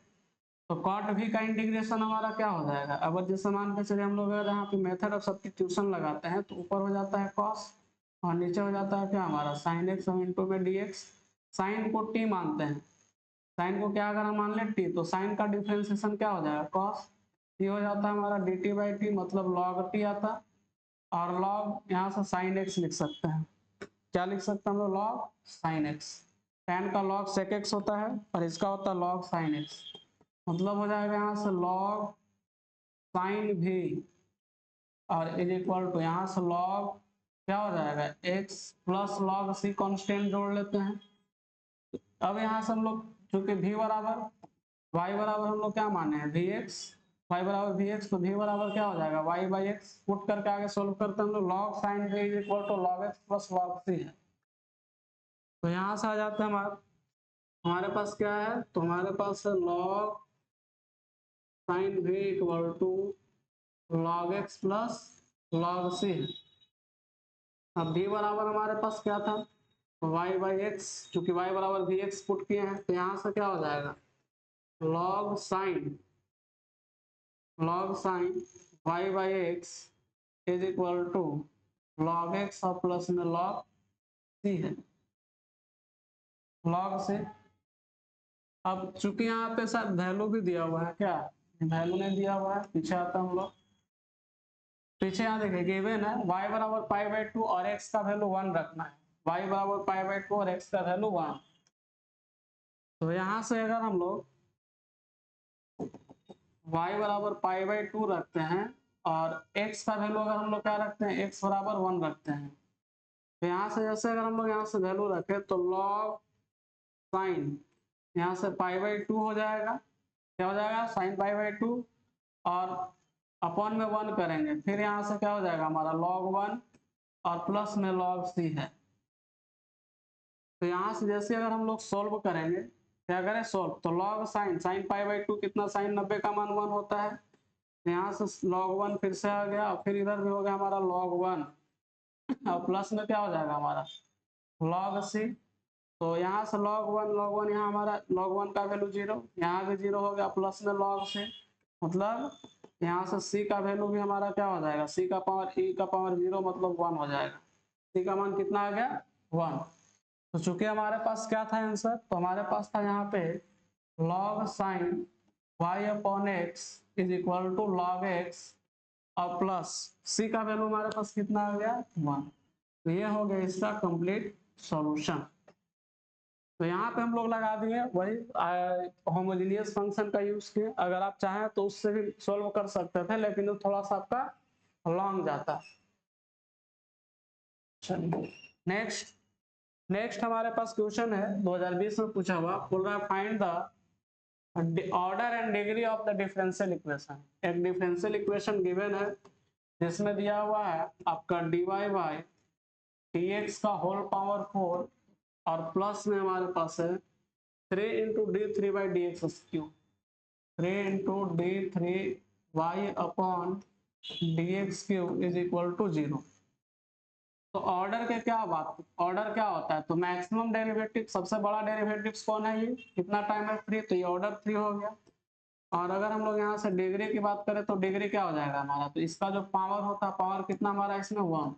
Speaker 1: तो कॉट भी का इंटीग्रेशन हमारा क्या हो जाएगा, अब जैसे मान के चलिए हम लोग अगर यहाँ पे मेथड ऑफ सब्स्टिट्यूशन लगाते हैं, तो ऊपर हो जाता है कॉस, और नीचे हो जाता है क्या हमारा साइन एक्स इंटू में डी एक्स। साइन को टी मानते हैं, साइन को क्या अगर हम मान लें टी, तो साइन का डिफरेंशिएशन क्या हो जाएगा, कॉस। ये हो जाता है हमारा डी टी बाई टी, मतलब लॉग टी आता, और लॉग यहाँ से साइन एक्स लिख सकते हैं। क्या लिख सकते हैं हम लोग, लॉग साइन एक्स। टेन का लॉग सेक एक्स होता है, और इसका होता है लॉग साइन एक्स, मतलब हो जाएगा यहाँ से लॉग साइन भी, और इज इक्वल टू यहाँ से लॉग क्या हो जाएगा, एक्स प्लस लॉग सी कांस्टेंट जोड़ लेते हैं। अब यहाँ से हम लोग चूंकि v बराबर y बराबर हम लोग क्या माने हैं, वी एक्स, वाई बराबर वी एक्स, तो v बराबर क्या हो जाएगा, y बाई एक्स। पुट करके आगे सोल्व करते हैं हम लोग, log sine v is equal to log x plus log c है। तो यहाँ से आ जाता है हमारे पास क्या है, तो हमारे पास है log sine v equal to log x plus log c. अब v बराबर हमारे पास क्या था, y बाई एक्स, चूंकि y बराबर वी एक्स पुट किए हैं, तो यहाँ से क्या हो जाएगा, log sine y by x is equal to log x और प्लस में लॉग सी है, लॉग से। अब चूंकि यहाँ पे सर वैल्यू भी दिया हुआ है, क्या वैल्यू नहीं दिया हुआ है, पीछे आता हम लोग, पीछे यहाँ देखिए गिवन है y बराबर पाई बाई टू और x का वैल्यू 1 रखना है, y बराबर पाई बाई टू और x का वैल्यू 1। तो यहाँ से अगर हम लोग y बराबर पाई बाई टू रखते हैं, और x का वैल्यू अगर हम लोग क्या रखते हैं, x बराबर 1 रखते हैं, तो यहाँ से जैसे अगर हम लोग यहाँ से वैल्यू रखें, तो लॉग साइन यहाँ से पाई बाई टू हो जाएगा, क्या हो जाएगा साइन पाई बाई टू, और अपॉन में 1 करेंगे, फिर यहाँ से क्या हो जाएगा हमारा लॉग 1 और प्लस में लॉग सी है। तो यहाँ से जैसे अगर हम लोग सोल्व करेंगे, क्या करें सोल्व, तो log sign sine pi by two कितना, साइन 90 का मान 1 होता है, तो यहाँ से लॉग 1 फिर से आ गया, और फिर इधर भी हो गया हमारा लॉग 1, और प्लस में क्या हो जाएगा हमारा लॉग सी। तो यहाँ से log 1 यहाँ हमारा log 1 का वैल्यू 0, यहाँ भी 0 हो गया, प्लस में log से मतलब यहाँ से c का वैल्यू भी हमारा क्या हो जाएगा, c का पावर e का पावर 0 मतलब 1 हो जाएगा। c का मान कितना आ गया 1। तो चूंकि हमारे पास क्या था आंसर, तो हमारे पास था यहाँ पे log sin y upon x is equal to log x और प्लस c का वैल्यू हमारे पास कितना आ गया 1। तो ये हो गया इसका कंप्लीट सॉल्यूशन। तो यहाँ पे हम लोग लगा दिए वही होमोजेनियस फंक्शन का यूज किए। अगर आप चाहें तो उससे भी सॉल्व कर सकते थे, लेकिन वो थोड़ा सा आपका लॉन्ग जाता। चलिए नेक्स्ट हमारे पास क्वेश्चन है 2020 में पूछा हुआ, बोल रहा है find the order and degree of the differential equation. एक डिफरेंशियल इक्वेशन गिवन है जिसमें दिया हुआ है आपका dy बाई dx का होल पावर 4 और प्लस में हमारे पास है 3 into d three by d x cube, 3 into d three y upon d x cube is equal to 0। तो ऑर्डर के क्या बात, ऑर्डर क्या होता है, तो मैक्सिमम डेरिवेटिव सबसे बड़ा डेरिवेटिव कौन है, ये कितना टाइम है 3, तो ये ऑर्डर 3 हो गया। और अगर हम लोग यहाँ से डिग्री की बात करें तो डिग्री क्या हो जाएगा हमारा, तो इसका जो पावर होता है, पावर कितना हमारा इसमें 1,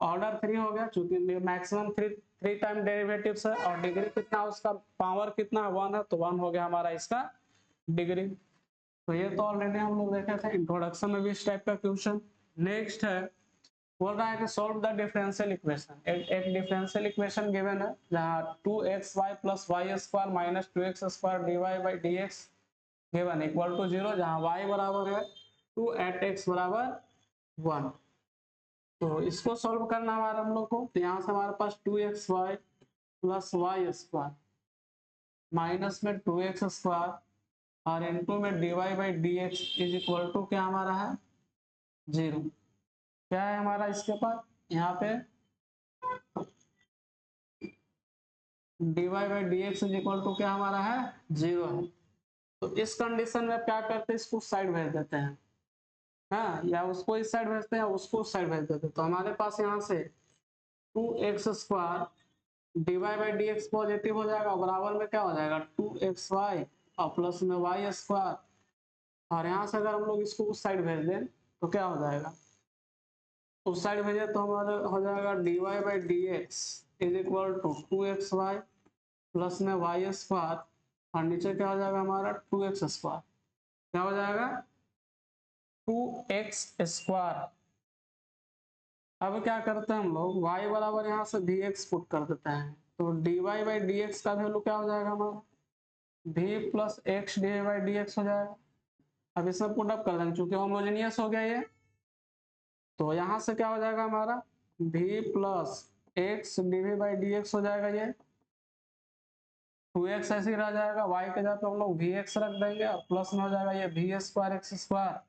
Speaker 1: ऑर्डर 3 हो गया चूंकि मैक्सिमम 3 टाइम डेरिवेटिव्स है, और डिग्री कितना उसका पावर कितना 1 है, तो 1 हो गया हमारा इसका डिग्री। तो ये तो ऑलरेडी हम लोग देखे थे इंट्रोडक्शन में भी इस टाइप का क्वेश्चन। नेक्स्ट है बोल रहा है कि सॉल्व द डिफरेंशियल इक्वेशन। एक डिफरेंशियल इक्वेशन गिवन है जहां 2xy plus y square minus 2x square dy by dx given equal to 0, जहां y बराबर है 2 एट x बराबर 1। तो इसको सॉल्व करना हमारा हम लोग को, तो यहाँ से हमारे पास 2xy plus y square minus में 2x स्क्वायर और इनटू में dy by dx is equal to क्या हमारा है 0। क्या है हमारा इसके पास यहाँ पे dy by dx is equal to क्या हमारा है 0 है। तो इस कंडीशन में क्या करते हैं, इसको साइड भेज देते हैं, हाँ, या उसको इस साइड भेजते हैं या उसको उस साइड भेज देते हैं। तो हमारे पास यहाँ से 2x square dy by dx positive हो जाएगा, बराबर में क्या हो जाएगा 2xy और प्लस में y स्क्वायर, और यहाँ से अगर हम लोग इसको उस साइड भेज दें तो क्या हो जाएगा, उस साइड भेजे तो हमारा हो जाएगा dy by dx is equal to 2xy plus में y स्क्वायर, और नीचे क्या हो जाएगा हमारा 2x स्क्वायर, क्या हो जाएगा 2x स्क्वायर। अब क्या करते हैं हम लोग y बराबर यहाँ से dx पुट कर देते हैं, तो dy बाई dx का वैल्यू क्या हो जाएगा हमारा v plus x dy by dx हो जाएगा। अब इसमें पुट अप कर देंगे चूंकि होमोजेनियस हो गया ये, तो यहाँ से क्या हो जाएगा हमारा v plus x dv by dx हो जाएगा, ये 2x ऐसे ही रह जाएगा, y के जगह पे हम लोग vx रख देंगे और प्लस में हो जाएगा ये v square x square,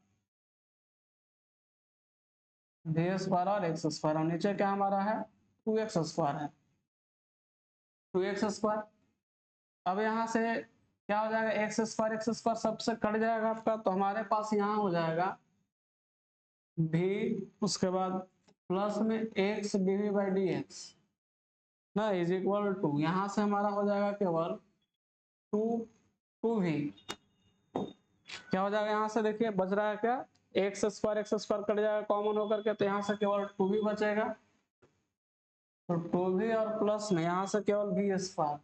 Speaker 1: v square और x स्क्वायर, और नीचे क्या हमारा है 2x स्क्वायर है 2x स्क्वायर। अब यहाँ से क्या हो जाएगा x स्क्वायर सबसे कट जाएगा आपका, तो हमारे पास यहाँ हो जाएगा v, उसके बाद प्लस में x dv बाई dx ना इज इक्वल टू, यहाँ से हमारा हो जाएगा केवल 2v, क्या हो जाएगा यहाँ से देखिए बच रहा है क्या x स्क्वायर कट जाएगा कॉमन होकर के, तो यहाँ से केवल 2v बचेगा, तो 2v और प्लस में यहाँ से केवल v स्क्वायर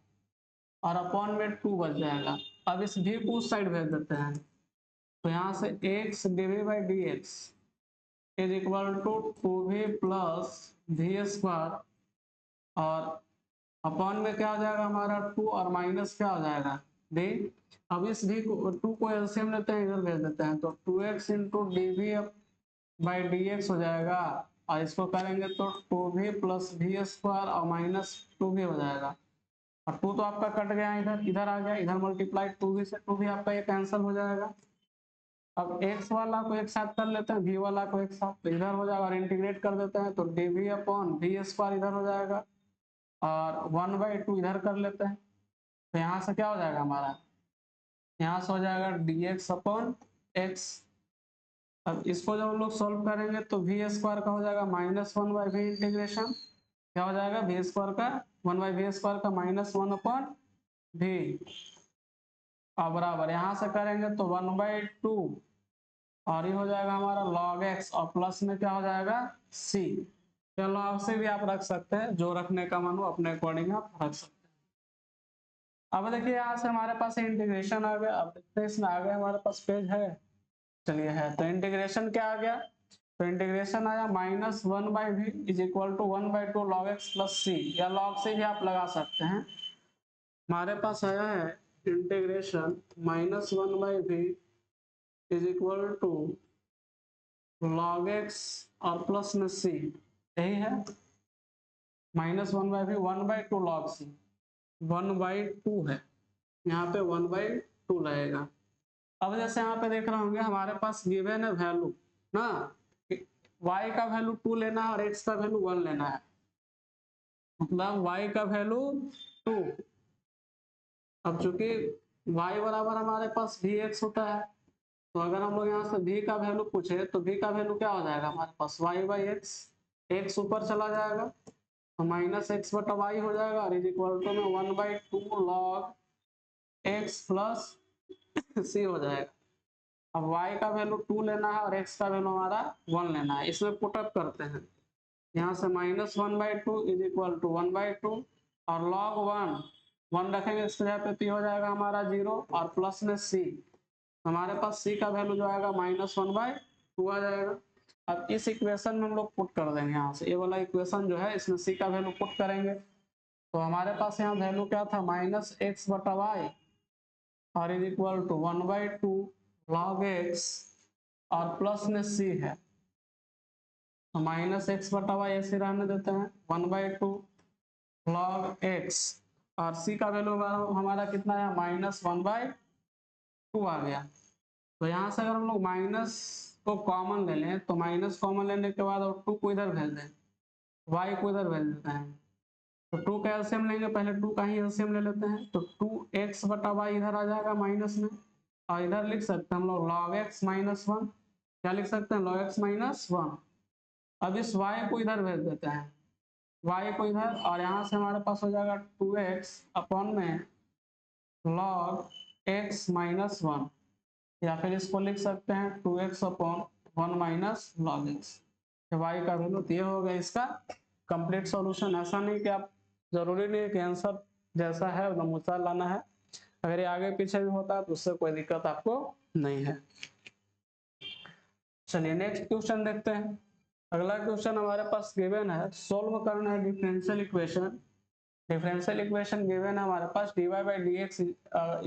Speaker 1: और अपॉन में 2 बच जाएगा। अब इस v को उस साइड भेज देते हैं, तो यहाँ से x dv by dx is equal to 2v plus v square, और अपॉन में क्या हो जाएगा हमारा 2 और माइनस क्या हो जाएगा v। अब इस v को 2 को एलसीएम लेते हैं, इधर भेज देते हैं, तो 2x into dv by dx हो जाएगा, और इसको करेंगे तो 2v प्लस v स्क्वायर और माइनस 2v हो जाएगा, और 2 तो आपका कट गया इधर, इधर आ गया, इधर मल्टीप्लाई 2v से 2v आपका ये कैंसिल हो जाएगा। अब x वाला को एक साथ कर लेते हैं, v वाला को एक साथ, तो इधर हो जाएगा, और इंटीग्रेट कर देते हैं तो dv अपॉन v स्क्वायर इधर हो जाएगा, और 1/2 इधर कर लेते हैं, तो यहाँ से क्या हो जाएगा हमारा, यहाँ से हो जाएगा dx अपॉन x। अब इसको जब हम लोग सॉल्व करेंगे तो v स्क्वायर का हो जाएगा -1/v इंटीग्रेशन, क्या हो जाएगा, वी स्क्वायर का 1/v² का -1/v और बराबर यहाँ से करेंगे तो 1/2 और ये हो जाएगा हमारा log x और प्लस में क्या हो जाएगा c। चलो आपसे भी आप रख सकते हैं, जो रखने का मन हो अपने अकॉर्डिंग आप रख सकते हैं। अब देखिए यहाँ से हमारे पास इंटीग्रेशन आ गया। अब देखते हैं इसमें आ गया हमारे पास पेज है, चलिए है तो इंटीग्रेशन क्या आ गया, तो इंटीग्रेशन आया -1/v is equal to 1/2 log x plus c, या log c भी आप लगा सकते हैं। हमारे पास आया है integration -1/v is equal to log x और प्लस में c, यही है -1/v 1/2 log c, 1/2 है, यहाँ पे 1/2 लगेगा। अब जैसे यहाँ पे देख रहे होंगे हमारे पास गिवन है वैल्यू ना, y का वैल्यू 2 लेना है और x का वैल्यू 1 लेना है, मतलब y का वैल्यू 2। अब चूंकि y बराबर हमारे पास vx होता है, तो अगर हम लोग यहाँ से v का वैल्यू पूछे तो v का वैल्यू क्या हो जाएगा हमारे पास y/x, x ऊपर चला जाएगा तो -x/y हो जाएगा और इज इक्वल टू में 1/2 log x प्लस c हो जाएगा। अब y का वैल्यू 2 लेना है और x का वैल्यू हमारा 1 लेना है, इसमें पुटअप करते हैं, यहाँ से -1/2 इज इक्वल टू 1/2 और log 1 रखेंगे इसके जगह पे p हो जाएगा हमारा 0 और प्लस में c, हमारे पास c का वैल्यू जो आएगा -1/2 आ जाएगा। अब इस इक्वेशन में हम लोग पुट कर देंगे, यहाँ से ये वाला इक्वेशन जो है इसमें c का वैल्यू पुट करेंगे तो हमारे पास यहाँ वैल्यू क्या था -x/y और is equal to 1/2 log x और प्लस में c है तो -x/y ऐसे रहने देते हैं 1/2 log x और c का वैल्यू हमारा कितना है -1/2 आ गया। तो यहाँ से अगर हम लोग माइनस को कॉमन ले लें तो माइनस कॉमन लेने के बाद और 2 को इधर भेज दें, y को इधर भेज देते हैं, तो 2 का एलसीएम लेंगे, पहले 2 का ही एलसीएम ले लेते हैं तो 2x/y इधर आ जाएगा माइनस में और इधर लिख सकते हैं हम लोग log x -1, क्या लिख सकते हैं log x -1। अब इस y को इधर भेज देते हैं, y को इधर और यहाँ से हमारे पास हो जाएगा 2x अपॉन में log x -1, या फिर इसको लिख सकते हैं 2x upon 1 minus log x। y का वैल्यू ये हो गया इसका कंप्लीट सॉल्यूशन। ऐसा नहीं कि आप, जरूरी नहीं है कि आंसर जैसा है नमूचा लाना है, अगर ये आगे पीछे भी होता है तो उससे कोई दिक्कत आपको नहीं है। चलिए नेक्स्ट क्वेश्चन देखते हैं। अगला क्वेश्चन हमारे पास गिवन है, सोल्व करना है differential equation. Differential equation given है हमारे पास dy/dx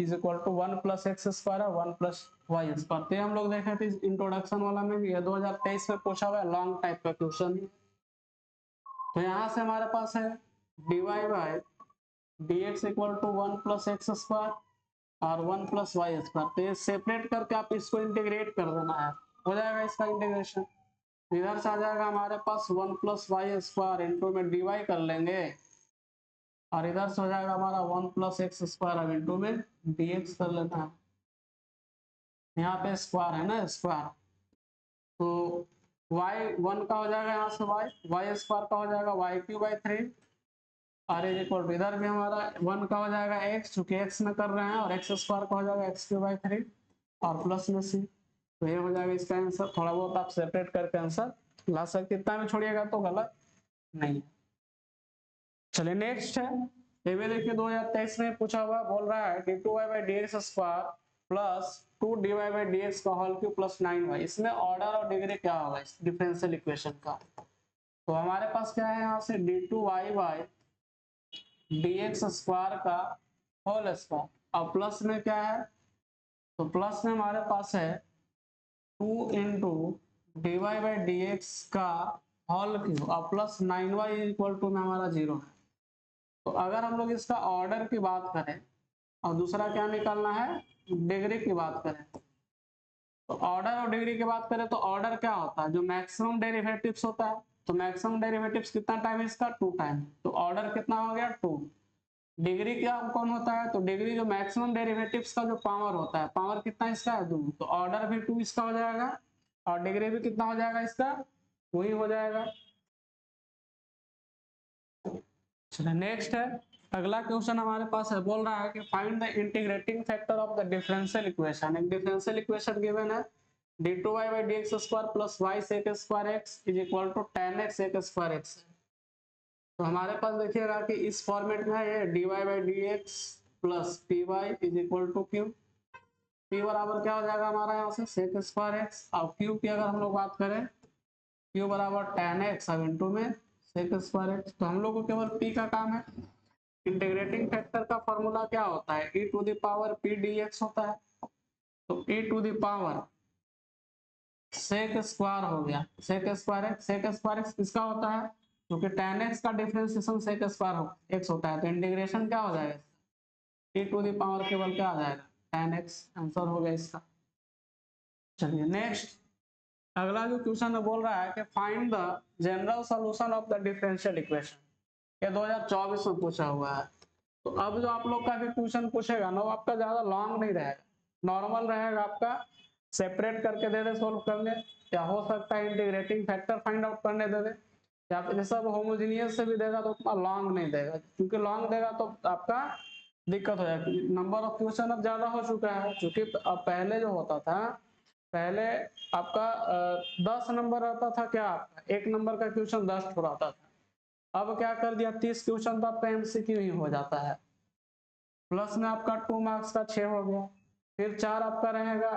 Speaker 1: is equal to 1 + x² और 1 + y²। तो हम लोग देखे थे इंट्रोडक्शन वाला में भी, 2023 में पूछा हुआ है, लॉन्ग टाइप का क्वेश्चन। तो यहाँ से हमारे पास है dy/dx इक्वल टू 1 + x² और 1 + y²। तो ये सेपरेट करके आप इसको इंटीग्रेट कर देना है, हो जाएगा इसका इंटीग्रेशन। इधर से आ जाएगा हमारे पास 1 + y² इंटू में dy कर लेंगे और इधर से हो जाएगा हमारा 1 + x² अब इंटू में dx कर लेता है, यहाँ पे स्क्वायर है ना स्क्वायर, तो y1 का हो जाएगा यहाँ से y² का हो जाएगा y³/3 और इज इक्वल टू इधर भी हमारा 1 का हो जाएगा x, चूंकि x में कर रहे हैं, और x² का हो जाएगा x³/3 और प्लस में c। तो ये हो जाएगा इसका आंसर। थोड़ा बहुत आप सेपरेट करके आंसर ला सकते, इतना में छोड़िएगा तो गलत नहीं। चलिए नेक्स्ट है, ये भी देखिए 2023 में पूछा हुआ, बोल रहा है d2y/dx² प्लस 2dy/dx का होल क्यूब प्लस 9y। इसमें ऑर्डर और डिग्री क्या होगा इस डिफरेंशियल इक्वेशन का, तो हमारे पास क्या है यहाँ से d2y/dx² का होल स्क्वायर और प्लस में क्या है, तो प्लस में हमारे पास है 2 × dy/dx का होल क्यूब और प्लस 9y इक्वल टू में हमारा 0 है। तो अगर हम लोग इसका ऑर्डर की बात करें और दूसरा क्या निकालना है डिग्री की बात करें, तो ऑर्डर और डिग्री की बात करें तो ऑर्डर क्या होता है, जो मैक्सिमम डेरिवेटिव्स होता है, तो मैक्सिमम डेरिवेटिव्स कितना टाइम है इसका 2 टाइम, तो ऑर्डर कितना हो गया 2। डिग्री क्या कौन होता है, तो डिग्री जो मैक्सिमम डेरिवेटिव्स का जो पावर होता है, पावर कितना इसका है 2, तो ऑर्डर भी 2 इसका हो जाएगा और डिग्री भी कितना हो जाएगा इसका 2 ही हो जाएगा। चलिए नेक्स्ट है, अगला क्वेश्चन हमारे पास है, बोल रहा है कि find the integrating factor of the differential equation. एक डिफरेंशियल इक्वेशन गिवन है d2y by dx square plus y sec square x is equal to tan x sec square x। तो हमारे पास देखिएगा कि इस फॉर्मेट में है ये dy by dx plus py is equal to q। p बराबर क्या हो जाएगा हमारा यहाँ से sec square x, और q की अगर हम लोग बात करें q बराबर tan x अब इंटू में sec square x। तो हम लोग को केवल p का काम है। इंटीग्रेटिंग फैक्टर का फॉर्मूला क्या होता है, e to the power p dx होता है। तो e to the power sec square हो गया, सेक स्क्वायर एक्स किसका होता है, क्योंकि tan x का डिफरेंशिएशन सेक स्क्वायर x होता है, तो इंटीग्रेशन क्या हो जाएगा, e टू द पावर केवल क्या आ जाएगा tan x, आंसर हो गया इसका। चलिए नेक्स्ट, अगला जो क्वेश्चन बोल रहा है कि find the general solution of the differential equation. ये 2024 में पूछा हुआ है। तो अब जो आप लोग का भी क्वेश्चन पूछेगा ना, वो आपका ज्यादा लॉन्ग नहीं रहेगा, नॉर्मल रहेगा आपका, सेपरेट करके दे दे सोल्व करने, या हो सकता है इंटीग्रेटिंग फैक्टर फाइंड आउट करने दे दे, या फिर सब होमोजेनियस से भी देगा तो उतना लॉन्ग नहीं देगा, क्योंकि लॉन्ग देगा तो आपका दिक्कत हो जाएगी। नंबर ऑफ क्वेश्चन अब ज्यादा हो चुका है, क्योंकि अब पहले जो होता था, पहले आपका 10 नंबर आता था, क्या एक नंबर का क्वेश्चन 10 हो रहा था, अब क्या कर दिया 30 क्वेश्चन तो आपका एमसीक्यू ही हो जाता है, प्लस में आपका 2 मार्क्स का 6 हो गया, फिर 4 आपका रहेगा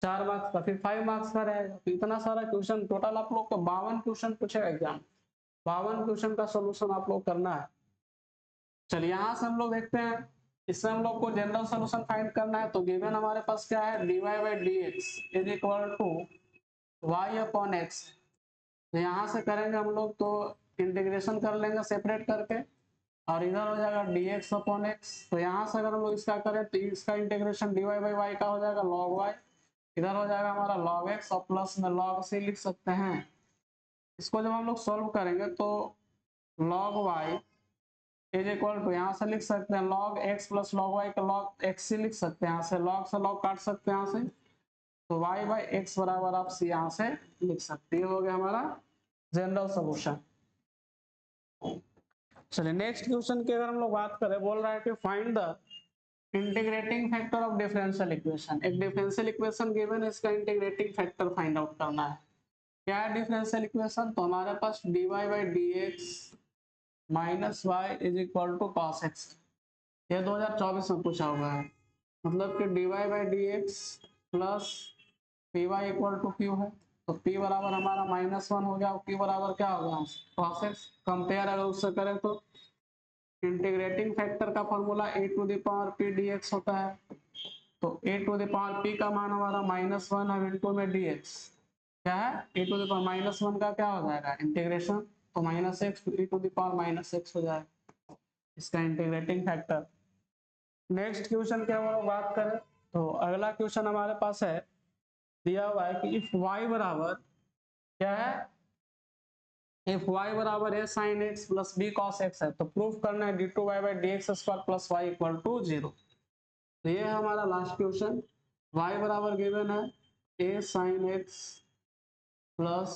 Speaker 1: 4 मार्क्स का, फिर 5 मार्क्स का रहेगा, तो इतना सारा क्वेश्चन, टोटल आप लोग को 52 क्वेश्चन पूछेगा एग्जाम, 52 क्वेश्चन का सोल्यूशन आप लोग करना है। चलिए यहाँ से हम लोग देखते हैं, इससे हम लोग को जनरल सोल्यूशन फाइंड करना है। तो गिवन हमारे पास क्या है, dy by dx is equal to y upon x। तो यहाँ से करेंगे हम लोग तो इंटीग्रेशन कर लेंगे सेपरेट करके, और इधर हो जाएगा dx अपॉन x। तो यहाँ से अगर हम लोग इसका करें तो इसका इंटीग्रेशन dy by y का हो जाएगा log y, इधर हो जाएगा हमारा log x, और प्लस में log c लिख सकते हैं। इसको जब हम लोग सॉल्व करेंगे तो log y is equal to, यहाँ से लिख सकते हैं log x plus log y का log x c लिख सकते हैं, यहाँ से log काट सकते हैं यहाँ से, तो y बाई x बराबर आप c यहाँ से लिख सकते हैं। हो गया हमारा जनरल सॉल्यूशन। चलिए नेक्स्ट क्वेश्चन की अगर हम लोग बात करें, बोल रहा है कि find the integrating factor of differential equation. एक डिफरेंशियल इक्वेशन गिवन है, इसका इंटीग्रेटिंग फैक्टर फाइंड आउट करना है। क्या है डिफरेंशियल इक्वेशन, तो हमारे पास dy by dx minus y is equal to cos x। ये 2024 में पूछा हुआ है, मतलब कि dy by dx plus py equal to q है, तो p बराबर हमारा -1 हो गया, और q बराबर क्या हो गया cos x। कंपेयर अगर उससे करें तो इंटीग्रेटिंग फैक्टर का formula a to the power p dx होता है, तो a to the power p का मान हमारा -1 है इंटू में dx, क्या है a टू द पावर -1 का क्या हो जाएगा इंटीग्रेशन, तो -x e to the power -x हो जाएगा इसका इंटीग्रेटिंग फैक्टर। नेक्स्ट क्वेश्चन क्या हम बात करें, तो अगला क्वेश्चन हमारे पास है, दिया हुआ है कि इफ y बराबर क्या है, इफ y बराबर a sin x प्लस b cos x है, तो प्रूफ करना है d2y by dx square plus y equal to 0। तो ये है हमारा लास्ट क्वेश्चन। y बराबर गिवन है a sin x प्लस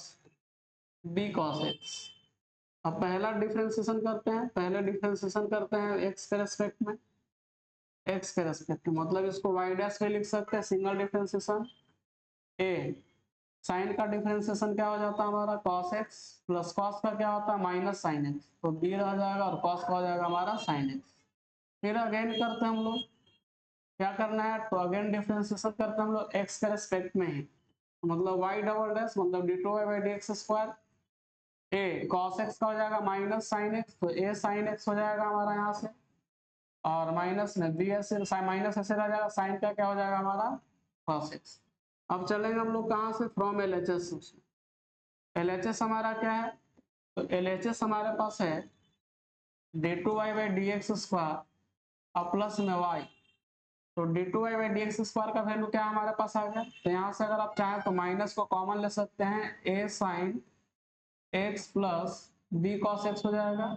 Speaker 1: b cos x। अब पहला डिफरेंशिएशन करते हैं, पहले डिफरेंशिएशन करते हैं x के रेस्पेक्ट में, x के रेस्पेक्ट में, मतलब इसको y डैश में लिख सकते हैं सिंगल डिफरेंशिएशन। a साइन का डिफरेंशिएशन क्या हो जाता है हमारा cos x, प्लस cos का क्या होता है माइनस साइन x, तो b रह जाएगा और cos का हो जाएगा हमारा sin x। फिर अगेन करते हैं हम लोग, क्या करना है, तो अगेन डिफरेंशिएशन करते हैं हम लोग x के रेस्पेक्ट में ही, मतलब y डबल डैश मतलब d2y by dx square, a cos x का हो जाएगा माइनस साइन x, तो a sin x हो जाएगा हमारा यहाँ से, और माइनस में b ऐसे माइनस ऐसे रह जाएगा, साइन का क्या हो जाएगा हमारा cos x। अब चलेंगे हम लोग कहाँ से, फ्रॉम LHS। LHS हमारा क्या है, तो LHS हमारे पास है d2y by dx स्क्वायर और प्लस में y, तो d2y by dx स्क्वायर का वैल्यू क्या हमारे पास आ गया, तो यहाँ से अगर आप चाहें तो माइनस को कॉमन ले सकते हैं, a sin x प्लस b cos x हो जाएगा,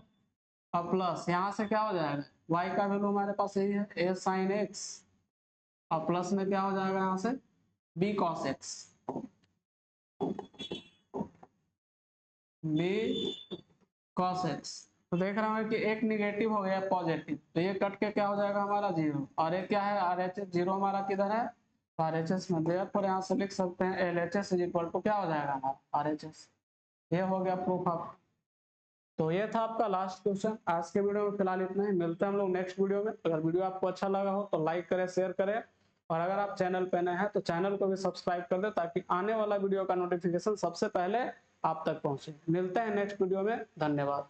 Speaker 1: और प्लस यहाँ से क्या हो जाएगा y का वैल्यू हमारे पास यही है a sin x, और प्लस में क्या हो जाएगा यहाँ से b cos x, b cos x। तो देख रहे हैं कि एक निगेटिव हो गया पॉजिटिव, तो ये कट के क्या हो जाएगा हमारा 0, और ये क्या है RHS, 0 हमारा किधर है RHS में, therefore यहाँ से लिख सकते हैं LHS इज इक्वल टू क्या हो जाएगा हमारा RHS। ये हो गया प्रूफ आप। तो ये था आपका लास्ट क्वेश्चन आज के वीडियो में। फिलहाल इतना ही, मिलते हैं हम लोग नेक्स्ट वीडियो में। अगर वीडियो आपको अच्छा लगा हो तो लाइक करें, शेयर करें, और अगर आप चैनल पे नए हैं तो चैनल को भी सब्सक्राइब कर दें ताकि आने वाला वीडियो का नोटिफिकेशन सबसे पहले आप तक पहुंचे। मिलते हैं नेक्स्ट वीडियो में, धन्यवाद।